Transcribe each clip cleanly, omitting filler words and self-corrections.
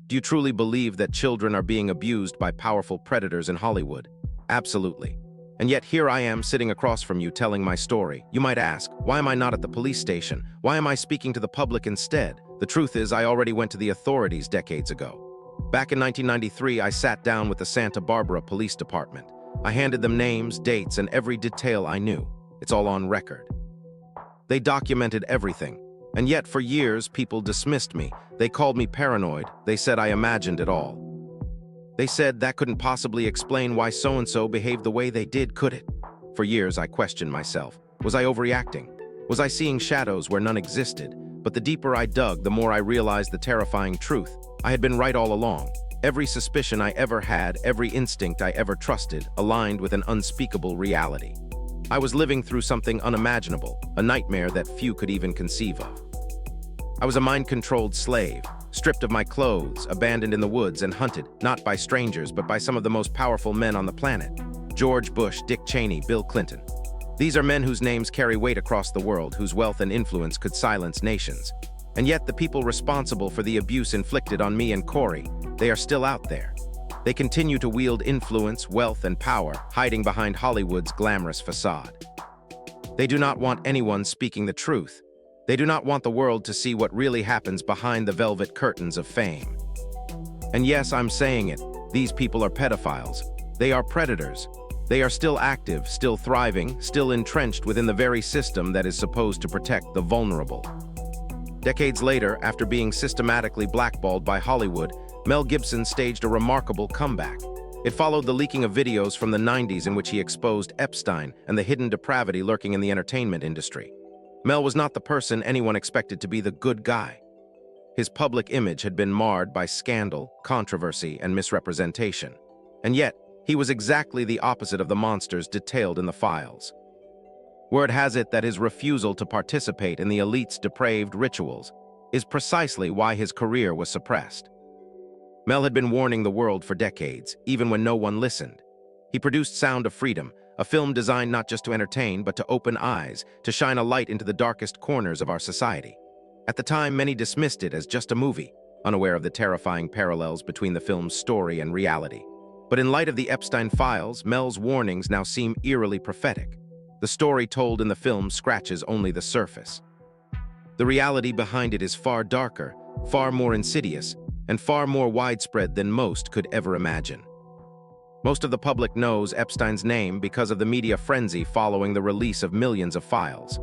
Do you truly believe that children are being abused by powerful predators in Hollywood? Absolutely. And yet here I am sitting across from you telling my story. You might ask, why am I not at the police station? Why am I speaking to the public instead? The truth is, I already went to the authorities decades ago. Back in 1993, I sat down with the Santa Barbara Police Department. I handed them names, dates, and every detail I knew. It's all on record. They documented everything. And yet, for years, people dismissed me. They called me paranoid. They said I imagined it all. They said that couldn't possibly explain why so-and-so behaved the way they did, could it? For years, I questioned myself. Was I overreacting? Was I seeing shadows where none existed? But the deeper I dug, the more I realized the terrifying truth. I had been right all along. Every suspicion I ever had, every instinct I ever trusted, aligned with an unspeakable reality. I was living through something unimaginable, a nightmare that few could even conceive of. I was a mind-controlled slave, stripped of my clothes, abandoned in the woods, and hunted, not by strangers, but by some of the most powerful men on the planet. George Bush, Dick Cheney, Bill Clinton. These are men whose names carry weight across the world, whose wealth and influence could silence nations. And yet the people responsible for the abuse inflicted on me and Corey, they are still out there. They continue to wield influence, wealth, and power, hiding behind Hollywood's glamorous facade. They do not want anyone speaking the truth. They do not want the world to see what really happens behind the velvet curtains of fame. And yes, I'm saying it, these people are pedophiles. They are predators. They are still active, still thriving, still entrenched within the very system that is supposed to protect the vulnerable. Decades later, after being systematically blackballed by Hollywood, Mel Gibson staged a remarkable comeback. It followed the leaking of videos from the 90s in which he exposed Epstein and the hidden depravity lurking in the entertainment industry. Mel was not the person anyone expected to be the good guy. His public image had been marred by scandal, controversy, and misrepresentation. And yet, he was exactly the opposite of the monsters detailed in the files. Word has it that his refusal to participate in the elite's depraved rituals is precisely why his career was suppressed. Mel had been warning the world for decades, even when no one listened. He produced Sound of Freedom, a film designed not just to entertain, but to open eyes, to shine a light into the darkest corners of our society. At the time, many dismissed it as just a movie, unaware of the terrifying parallels between the film's story and reality. But in light of the Epstein files, Mel's warnings now seem eerily prophetic. The story told in the film scratches only the surface. The reality behind it is far darker, far more insidious, and far more widespread than most could ever imagine. Most of the public knows Epstein's name because of the media frenzy following the release of millions of files.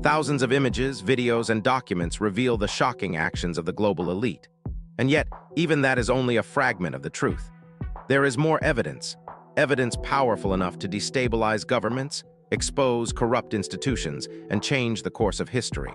Thousands of images, videos, and documents reveal the shocking actions of the global elite. And yet, even that is only a fragment of the truth. There is more evidence powerful enough to destabilize governments, expose corrupt institutions, and change the course of history.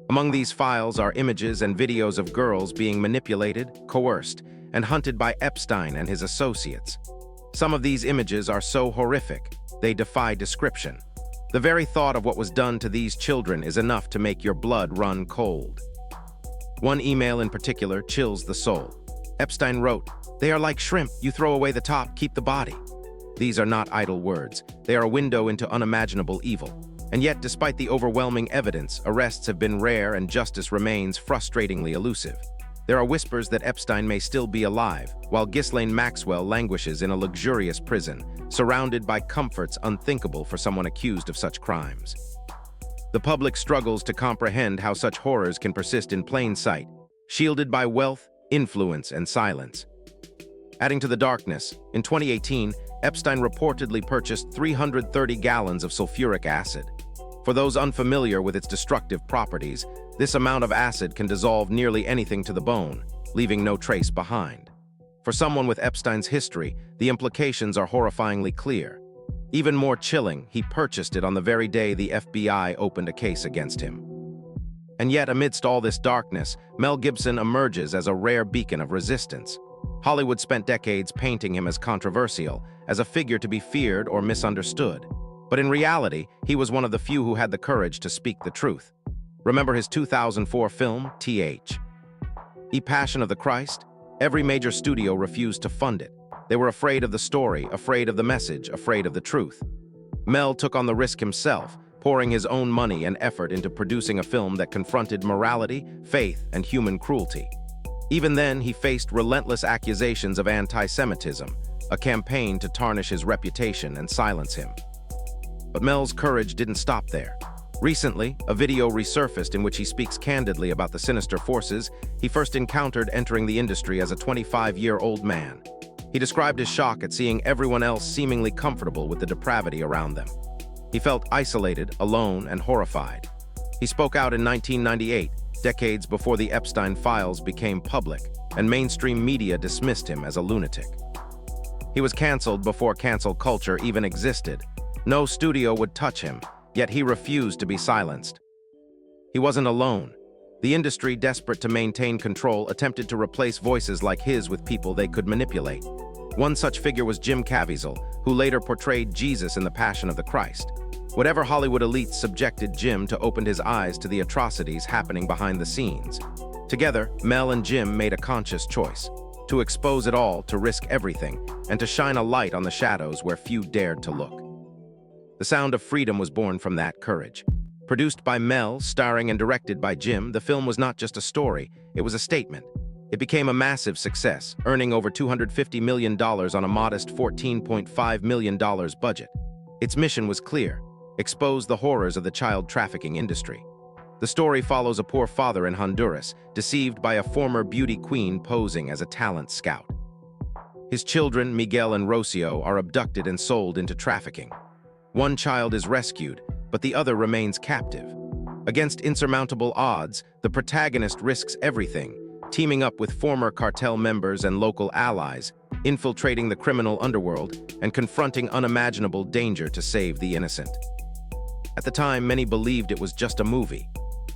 Among these files are images and videos of girls being manipulated, coerced, and hunted by Epstein and his associates. Some of these images are so horrific, they defy description. The very thought of what was done to these children is enough to make your blood run cold. One email in particular chills the soul. Epstein wrote, "They are like shrimp, you throw away the top, keep the body." These are not idle words. They are a window into unimaginable evil. And yet, despite the overwhelming evidence, arrests have been rare and justice remains frustratingly elusive. There are whispers that Epstein may still be alive, while Ghislaine Maxwell languishes in a luxurious prison, surrounded by comforts unthinkable for someone accused of such crimes. The public struggles to comprehend how such horrors can persist in plain sight, shielded by wealth, influence, and silence. Adding to the darkness, in 2018, Epstein reportedly purchased 330 gallons of sulfuric acid. For those unfamiliar with its destructive properties, this amount of acid can dissolve nearly anything to the bone, leaving no trace behind. For someone with Epstein's history, the implications are horrifyingly clear. Even more chilling, he purchased it on the very day the FBI opened a case against him. And yet, amidst all this darkness, Mel Gibson emerges as a rare beacon of resistance. Hollywood spent decades painting him as controversial, as a figure to be feared or misunderstood. But in reality, he was one of the few who had the courage to speak the truth. Remember his 2004 film, Th. E. Passion of the Christ? Every major studio refused to fund it. They were afraid of the story, afraid of the message, afraid of the truth. Mel took on the risk himself, pouring his own money and effort into producing a film that confronted morality, faith, and human cruelty. Even then, he faced relentless accusations of anti-Semitism, a campaign to tarnish his reputation and silence him. But Mel's courage didn't stop there. Recently, a video resurfaced in which he speaks candidly about the sinister forces he first encountered entering the industry as a 25-year-old man. He described his shock at seeing everyone else seemingly comfortable with the depravity around them. He felt isolated, alone, and horrified. He spoke out in 1998, decades before the Epstein files became public, and mainstream media dismissed him as a lunatic. He was canceled before cancel culture even existed. No studio would touch him, yet he refused to be silenced. He wasn't alone. The industry, desperate to maintain control, attempted to replace voices like his with people they could manipulate. One such figure was Jim Caviezel, who later portrayed Jesus in The Passion of the Christ. Whatever Hollywood elites subjected Jim to opened his eyes to the atrocities happening behind the scenes. Together, Mel and Jim made a conscious choice: to expose it all, to risk everything, and to shine a light on the shadows where few dared to look. The Sound of Freedom was born from that courage. Produced by Mel, starring and directed by Jim, the film was not just a story, it was a statement. It became a massive success, earning over $250 million on a modest $14.5 million budget. Its mission was clear: expose the horrors of the child trafficking industry. The story follows a poor father in Honduras, deceived by a former beauty queen posing as a talent scout. His children, Miguel and Rocio, are abducted and sold into trafficking. One child is rescued, but the other remains captive. Against insurmountable odds, the protagonist risks everything, teaming up with former cartel members and local allies, infiltrating the criminal underworld, and confronting unimaginable danger to save the innocent. At the time, many believed it was just a movie.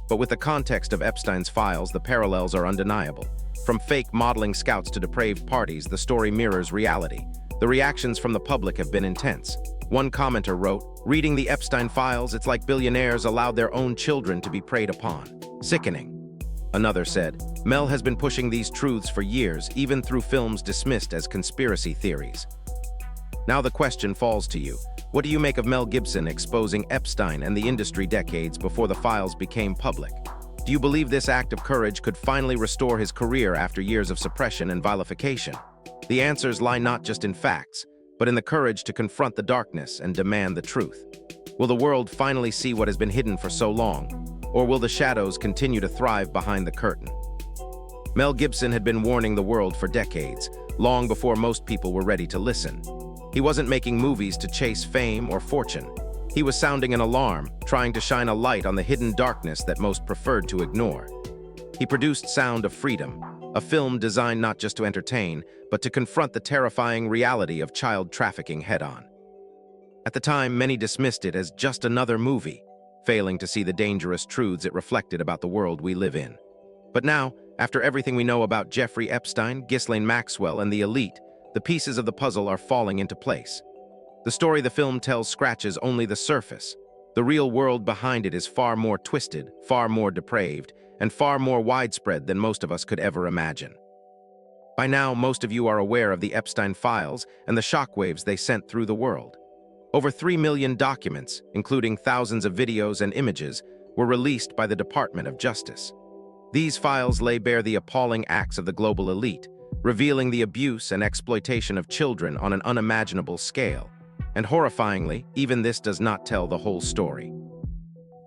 But with the context of Epstein's files, the parallels are undeniable. From fake modeling scouts to depraved parties, the story mirrors reality. The reactions from the public have been intense. One commenter wrote, "Reading the Epstein files, it's like billionaires allowed their own children to be preyed upon. Sickening." Another said, "Mel has been pushing these truths for years, even through films dismissed as conspiracy theories." Now the question falls to you. What do you make of Mel Gibson exposing Epstein and the industry decades before the files became public? Do you believe this act of courage could finally restore his career after years of suppression and vilification? The answers lie not just in facts, but in the courage to confront the darkness and demand the truth. Will the world finally see what has been hidden for so long? Or will the shadows continue to thrive behind the curtain? Mel Gibson had been warning the world for decades, long before most people were ready to listen. He wasn't making movies to chase fame or fortune. He was sounding an alarm, trying to shine a light on the hidden darkness that most preferred to ignore. He produced Sound of Freedom, a film designed not just to entertain, but to confront the terrifying reality of child trafficking head-on. At the time, many dismissed it as just another movie, failing to see the dangerous truths it reflected about the world we live in. But now, after everything we know about Jeffrey Epstein, Ghislaine Maxwell, and the elite, the pieces of the puzzle are falling into place. The story the film tells scratches only the surface. The real world behind it is far more twisted, far more depraved, and far more widespread than most of us could ever imagine. By now, most of you are aware of the Epstein files and the shockwaves they sent through the world. Over 3 million documents, including thousands of videos and images, were released by the Department of Justice. These files lay bare the appalling acts of the global elite, revealing the abuse and exploitation of children on an unimaginable scale. And horrifyingly, even this does not tell the whole story.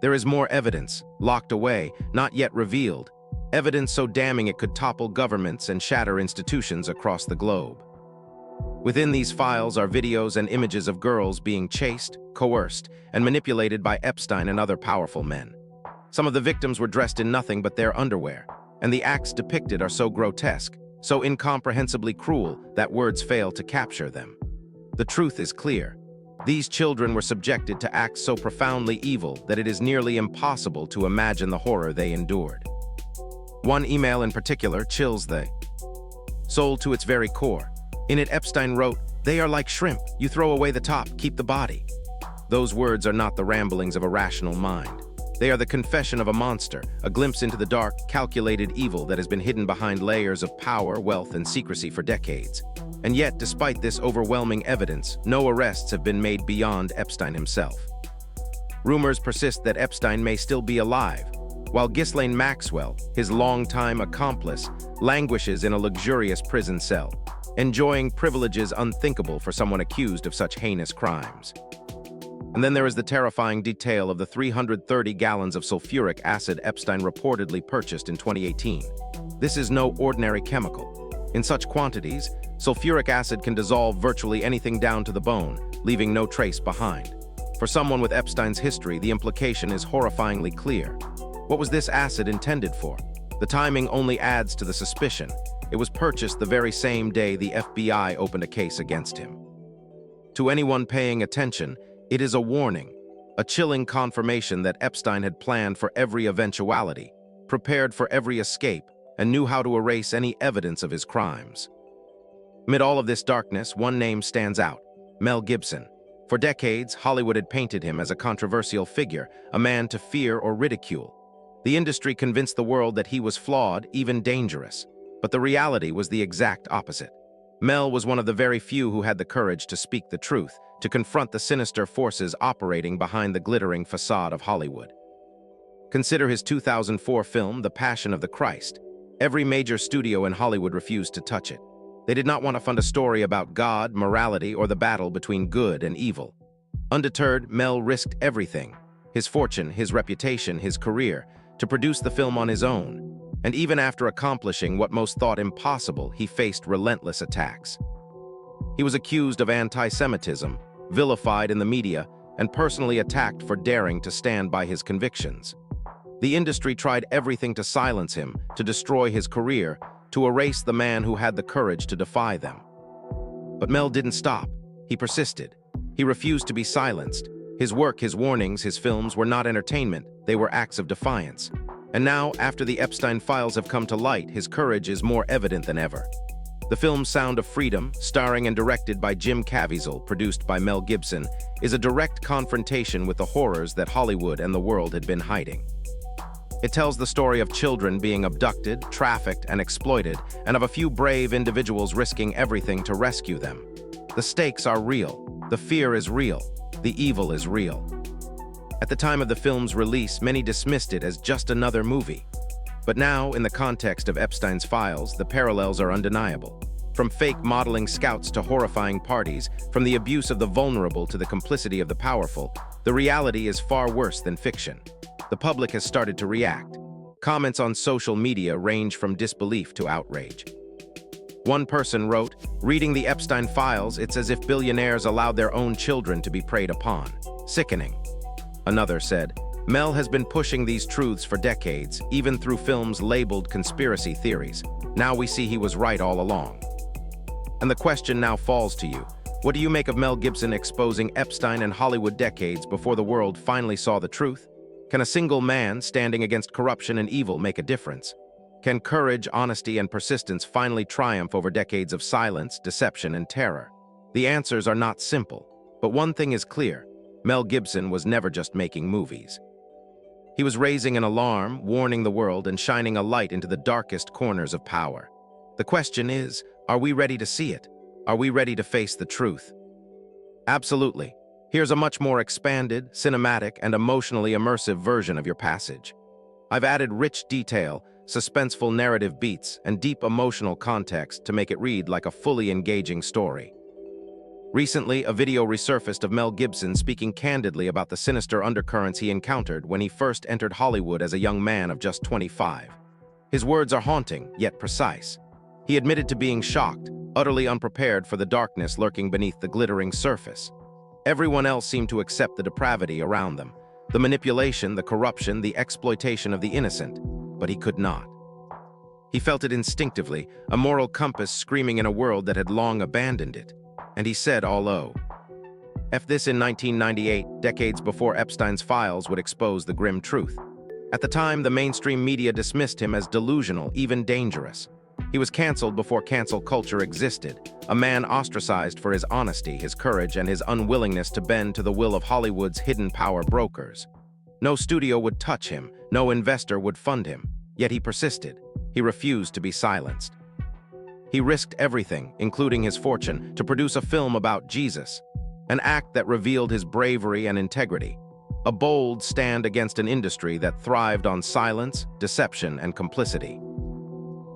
There is more evidence, locked away, not yet revealed, evidence so damning it could topple governments and shatter institutions across the globe. Within these files are videos and images of girls being chased, coerced, and manipulated by Epstein and other powerful men. Some of the victims were dressed in nothing but their underwear, and the acts depicted are so grotesque, so incomprehensibly cruel that words fail to capture them. The truth is clear. These children were subjected to acts so profoundly evil that it is nearly impossible to imagine the horror they endured. One email in particular chills the soul to its very core. In it, Epstein wrote, "They are like shrimp. You throw away the top, keep the body." Those words are not the ramblings of a rational mind. They are the confession of a monster, a glimpse into the dark, calculated evil that has been hidden behind layers of power, wealth, and secrecy for decades. And yet, despite this overwhelming evidence, no arrests have been made beyond Epstein himself. Rumors persist that Epstein may still be alive, while Ghislaine Maxwell, his longtime accomplice, languishes in a luxurious prison cell, enjoying privileges unthinkable for someone accused of such heinous crimes. And then there is the terrifying detail of the 330 gallons of sulfuric acid Epstein reportedly purchased in 2018. This is no ordinary chemical. In such quantities, sulfuric acid can dissolve virtually anything down to the bone, leaving no trace behind. For someone with Epstein's history, the implication is horrifyingly clear. What was this acid intended for? The timing only adds to the suspicion. It was purchased the very same day the FBI opened a case against him. To anyone paying attention, it is a warning, a chilling confirmation that Epstein had planned for every eventuality, prepared for every escape, and knew how to erase any evidence of his crimes. Amid all of this darkness, one name stands out: Mel Gibson. For decades, Hollywood had painted him as a controversial figure, a man to fear or ridicule. The industry convinced the world that he was flawed, even dangerous. But the reality was the exact opposite. Mel was one of the very few who had the courage to speak the truth, to confront the sinister forces operating behind the glittering facade of Hollywood. Consider his 2004 film, The Passion of the Christ. Every major studio in Hollywood refused to touch it. They did not want to fund a story about God, morality, or the battle between good and evil. Undeterred, Mel risked everything: his fortune, his reputation, his career, to produce the film on his own. And even after accomplishing what most thought impossible, he faced relentless attacks. He was accused of anti-Semitism, vilified in the media, and personally attacked for daring to stand by his convictions. The industry tried everything to silence him, to destroy his career, to erase the man who had the courage to defy them. But Mel didn't stop. He persisted. He refused to be silenced. His work, his warnings, his films were not entertainment, they were acts of defiance. And now, after the Epstein files have come to light, his courage is more evident than ever. The film Sound of Freedom, starring and directed by Jim Caviezel, produced by Mel Gibson, is a direct confrontation with the horrors that Hollywood and the world had been hiding. It tells the story of children being abducted, trafficked, and exploited, and of a few brave individuals risking everything to rescue them. The stakes are real, the fear is real, the evil is real. At the time of the film's release, many dismissed it as just another movie. But now, in the context of Epstein's files, the parallels are undeniable. From fake modeling scouts to horrifying parties, from the abuse of the vulnerable to the complicity of the powerful, the reality is far worse than fiction. The public has started to react. Comments on social media range from disbelief to outrage. One person wrote, "Reading the Epstein files, it's as if billionaires allowed their own children to be preyed upon. Sickening." Another said, "Mel has been pushing these truths for decades, even through films labeled conspiracy theories. Now we see he was right all along." And the question now falls to you. What do you make of Mel Gibson exposing Epstein and Hollywood decades before the world finally saw the truth? Can a single man standing against corruption and evil make a difference? Can courage, honesty, and persistence finally triumph over decades of silence, deception, and terror? The answers are not simple, but one thing is clear: Mel Gibson was never just making movies. He was raising an alarm, warning the world, and shining a light into the darkest corners of power. The question is, are we ready to see it? Are we ready to face the truth? Absolutely. Here's a much more expanded, cinematic, and emotionally immersive version of your passage. I've added rich detail, suspenseful narrative beats, and deep emotional context to make it read like a fully engaging story. Recently, a video resurfaced of Mel Gibson speaking candidly about the sinister undercurrents he encountered when he first entered Hollywood as a young man of just 25. His words are haunting, yet precise. He admitted to being shocked, utterly unprepared for the darkness lurking beneath the glittering surface. Everyone else seemed to accept the depravity around them, the manipulation, the corruption, the exploitation of the innocent, but he could not. He felt it instinctively, a moral compass screaming in a world that had long abandoned it. And he said, although, this in 1998, decades before Epstein's files would expose the grim truth. At the time, the mainstream media dismissed him as delusional, even dangerous. He was canceled before cancel culture existed, a man ostracized for his honesty, his courage, and his unwillingness to bend to the will of Hollywood's hidden power brokers. No studio would touch him, no investor would fund him, yet he persisted. He refused to be silenced. He risked everything, including his fortune, to produce a film about Jesus, an act that revealed his bravery and integrity. A bold stand against an industry that thrived on silence, deception, and complicity.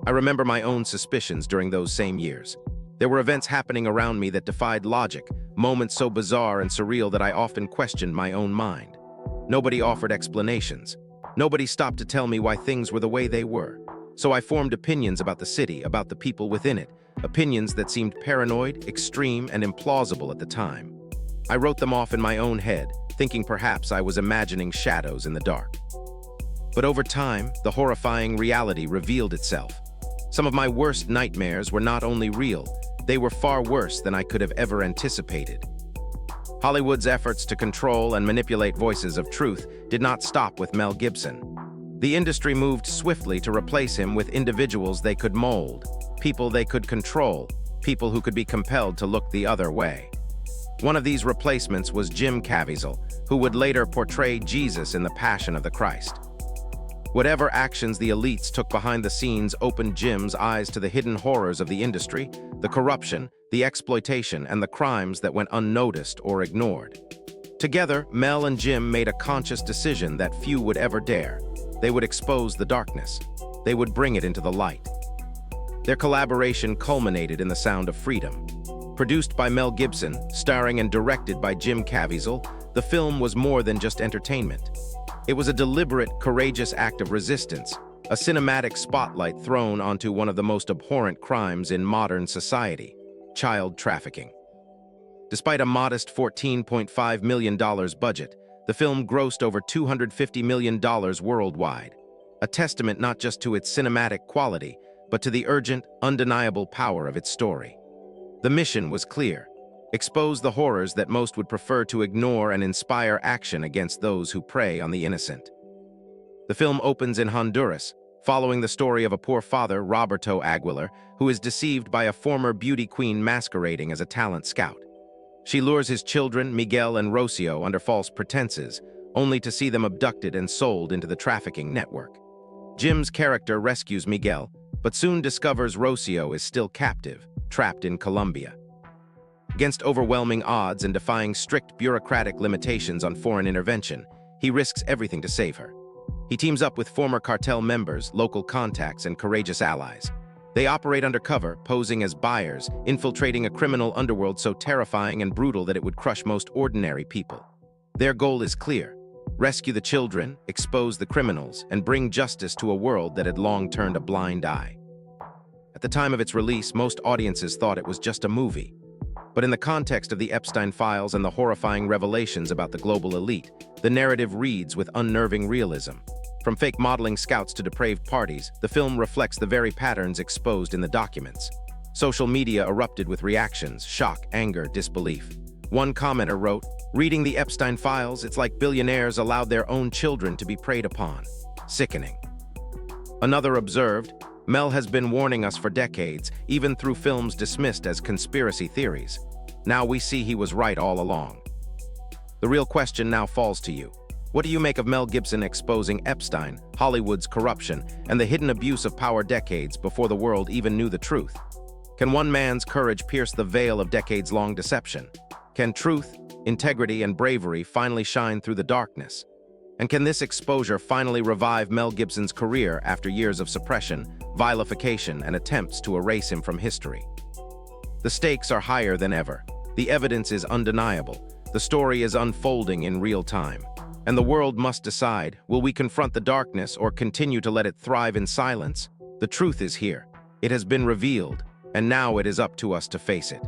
I remember my own suspicions during those same years. There were events happening around me that defied logic, moments so bizarre and surreal that I often questioned my own mind. Nobody offered explanations. Nobody stopped to tell me why things were the way they were. So I formed opinions about the city, about the people within it, opinions that seemed paranoid, extreme, and implausible at the time. I wrote them off in my own head, thinking perhaps I was imagining shadows in the dark. But over time, the horrifying reality revealed itself. Some of my worst nightmares were not only real, they were far worse than I could have ever anticipated. Hollywood's efforts to control and manipulate voices of truth did not stop with Mel Gibson. The industry moved swiftly to replace him with individuals they could mold, people they could control, people who could be compelled to look the other way. One of these replacements was Jim Caviezel, who would later portray Jesus in The Passion of the Christ. Whatever actions the elites took behind the scenes opened Jim's eyes to the hidden horrors of the industry, the corruption, the exploitation, and the crimes that went unnoticed or ignored. Together, Mel and Jim made a conscious decision that few would ever dare. They would expose the darkness. They would bring it into the light. Their collaboration culminated in The Sound of Freedom. Produced by Mel Gibson, starring and directed by Jim Caviezel, the film was more than just entertainment. It was a deliberate, courageous act of resistance, a cinematic spotlight thrown onto one of the most abhorrent crimes in modern society: child trafficking. Despite a modest $14.5 million budget, the film grossed over $250 million worldwide, a testament not just to its cinematic quality, but to the urgent, undeniable power of its story. The mission was clear: expose the horrors that most would prefer to ignore and inspire action against those who prey on the innocent. The film opens in Honduras, following the story of a poor father, Roberto Aguilar, who is deceived by a former beauty queen masquerading as a talent scout. She lures his children, Miguel and Rocio, under false pretenses, only to see them abducted and sold into the trafficking network. Jim's character rescues Miguel, but soon discovers Rocio is still captive, trapped in Colombia. Against overwhelming odds and defying strict bureaucratic limitations on foreign intervention, he risks everything to save her. He teams up with former cartel members, local contacts, and courageous allies. They operate undercover, posing as buyers, infiltrating a criminal underworld so terrifying and brutal that it would crush most ordinary people. Their goal is clear: rescue the children, expose the criminals, and bring justice to a world that had long turned a blind eye. At the time of its release, most audiences thought it was just a movie. But in the context of the Epstein files and the horrifying revelations about the global elite, the narrative reads with unnerving realism. From fake modeling scouts to depraved parties, the film reflects the very patterns exposed in the documents. Social media erupted with reactions: shock, anger, disbelief. One commenter wrote, "Reading the Epstein files, it's like billionaires allowed their own children to be preyed upon. Sickening." Another observed, "Mel has been warning us for decades, even through films dismissed as conspiracy theories. Now we see he was right all along." The real question now falls to you. What do you make of Mel Gibson exposing Epstein, Hollywood's corruption, and the hidden abuse of power decades before the world even knew the truth? Can one man's courage pierce the veil of decades-long deception? Can truth, integrity, and bravery finally shine through the darkness? And can this exposure finally revive Mel Gibson's career after years of suppression, vilification, and attempts to erase him from history? The stakes are higher than ever. The evidence is undeniable. The story is unfolding in real time. And the world must decide: will we confront the darkness or continue to let it thrive in silence? The truth is here. It has been revealed, and now it is up to us to face it.